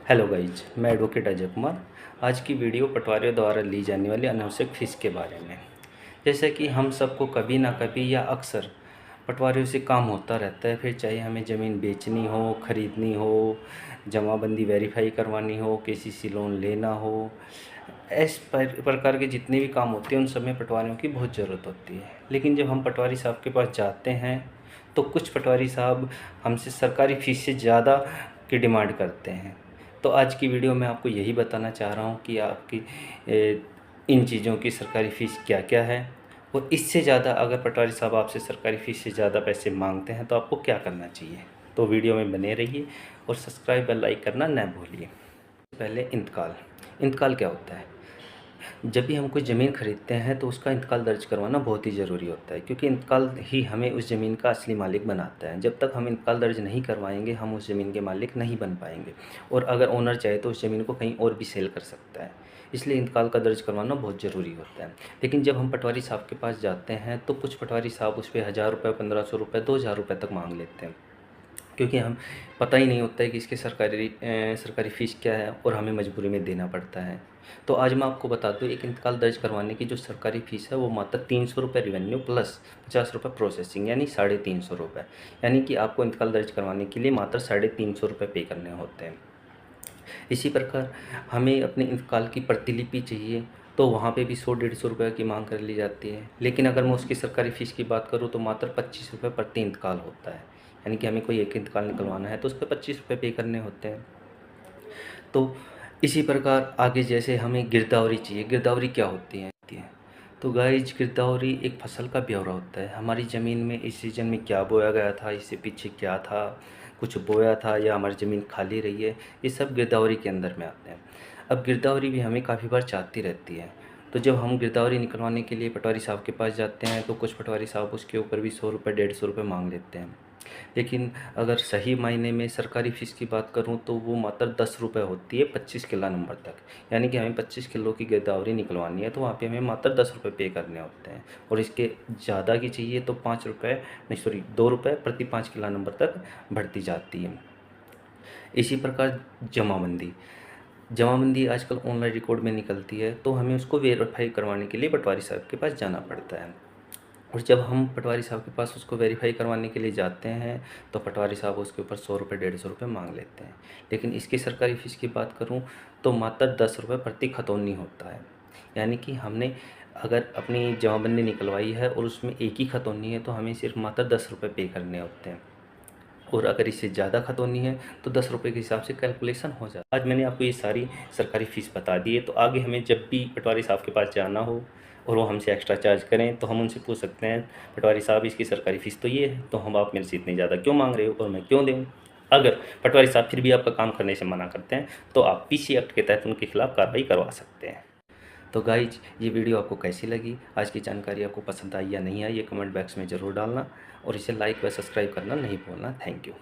Hello guys, मैं advocate Ajay Kumar. आज की वीडियो पटवारियों द्वारा ली जाने वाली अनावश्यक फ़ीस के बारे में। जैसे कि हम सबको कभी ना कभी या अक्सर पटवारियों से काम होता रहता है, फिर चाहे हमें ज़मीन बेचनी हो, ख़रीदनी हो, जमाबंदी वेरीफाई करवानी हो, केसीसी लोन लेना हो, इस प्रकार के जितने भी काम होते हैं उन सब में पटवारियों की बहुत ज़रूरत होती है। लेकिन जब हम पटवारी साहब के पास जाते हैं तो कुछ पटवारी साहब हमसे सरकारी फ़ीस से ज़्यादा की डिमांड करते हैं। तो आज की वीडियो में आपको यही बताना चाह रहा हूँ कि आपकी इन चीज़ों की सरकारी फ़ीस क्या-क्या है और इससे ज़्यादा अगर पटवारी साहब आपसे सरकारी फ़ीस से ज़्यादा पैसे मांगते हैं तो आपको क्या करना चाहिए। तो वीडियो में बने रहिए और सब्सक्राइब और लाइक करना न भूलिए। पहले इंतकाल क्या होता है? जब भी हम कोई ज़मीन खरीदते हैं तो उसका इंतकाल दर्ज करवाना बहुत ही ज़रूरी होता है, क्योंकि इंतकाल ही हमें उस ज़मीन का असली मालिक बनाता है। जब तक हम इंतकाल दर्ज नहीं करवाएंगे हम उस ज़मीन के मालिक नहीं बन पाएंगे और अगर ओनर चाहे तो उस ज़मीन को कहीं और भी सेल कर सकता है। इसलिए इंतकाल का दर्ज करवाना बहुत ज़रूरी होता है। लेकिन जब हम पटवारी साहब के पास जाते हैं तो कुछ पटवारी साहब उस पर 1000 रुपये, 1500 रुपये, 2000 रुपये तक मांग लेते हैं, क्योंकि हम पता ही नहीं होता है कि इसकी सरकारी फ़ीस क्या है और हमें मजबूरी में देना पड़ता है। तो आज मैं आपको बता दूँ, एक इंतकाल दर्ज करवाने की जो सरकारी फ़ीस है वो मात्र 300 रुपये रिवेन्यू प्लस 50 रुपये प्रोसेसिंग, यानी 350 रुपये। यानी कि आपको इंतकाल दर्ज करवाने के लिए मात्र 350 रुपये पे करने होते हैं। इसी प्रकार हमें अपने इंतकाल की प्रतिलिपि चाहिए तो वहाँ पे भी 100-150 रुपये की मांग कर ली जाती है। लेकिन अगर मैं उसकी सरकारी फ़ीस की बात करूँ तो मात्र 25 रुपये प्रति इंतकाल होता है। यानी कि हमें कोई एक इंतकाल निकलवाना है तो उस पे 25 रुपये पे करने होते हैं। तो इसी प्रकार आगे जैसे हमें गिरदावरी चाहिए। गिरदावरी क्या होती है? तो गाइज, गिरदावरी एक फसल का ब्यौरा होता है। हमारी ज़मीन में इस सीज़न में क्या बोया गया था, इससे पीछे क्या था, कुछ बोया था या हमारी ज़मीन खाली रही है, ये सब गिरदावरी के अंदर में आते हैं। अब गिरदावरी भी हमें काफ़ी बार चाहती रहती है। तो जब हम गिरदावरी निकलवाने के लिए पटवारी साहब के पास जाते हैं तो कुछ पटवारी साहब उसके ऊपर भी 100 रुपये, 150 रुपये मांग लेते हैं। लेकिन अगर सही मायने में सरकारी फ़ीस की बात करूं तो वो मात्र 10 रुपये होती है 25 किलो नंबर तक। यानी कि हमें 25 किलो की गिरदावरी निकलवानी है तो वहाँ पे हमें मात्र 10 रुपये पे करने होते हैं, और इसके ज़्यादा की चाहिए तो 5 रुपये, नहीं सॉरी 2 रुपये प्रति 5 किलो नंबर तक बढ़ती जाती है। इसी प्रकार जमाबंदी आजकल ऑनलाइन रिकॉर्ड में निकलती है तो हमें उसको वेरीफाई करवाने के लिए पटवारी साहब के पास जाना पड़ता है। और जब हम पटवारी साहब के पास उसको वेरीफाई करवाने के लिए जाते हैं तो पटवारी साहब उसके ऊपर 100 रुपये, 150 रुपये मांग लेते हैं। लेकिन इसकी सरकारी फ़ीस की बात करूं तो मात्र 10 रुपये प्रति खतौनी होता है। यानी कि हमने अगर अपनी जमाबंदी निकलवाई है और उसमें एक ही खतौनी है तो हमें सिर्फ मात्र 10 रुपये पे करने होते हैं, और अगर इससे ज़्यादा खतौनी है तो 10 रुपये के हिसाब से कैलकुलेशन हो जाता है। आज मैंने आपको ये सारी सरकारी फ़ीस बता दी है, तो आगे हमें जब भी पटवारी साहब के पास जाना हो और वो हमसे एक्स्ट्रा चार्ज करें तो हम उनसे पूछ सकते हैं, पटवारी साहब इसकी सरकारी फ़ीस तो ये है, तो हम आप मेरे से इतनी ज़्यादा क्यों मांग रहे हो और मैं क्यों दूँ? अगर पटवारी साहब फिर भी आपका काम करने से मना करते हैं तो आप पीसी एक्ट के तहत उनके खिलाफ़ कार्रवाई करवा सकते हैं। तो गाइज, ये वीडियो आपको कैसी लगी, आज की जानकारी आपको पसंद आई या नहीं आई, ये कमेंट बॉक्स में ज़रूर डालना और इसे लाइक व सब्सक्राइब करना नहीं भूलना। Thank you.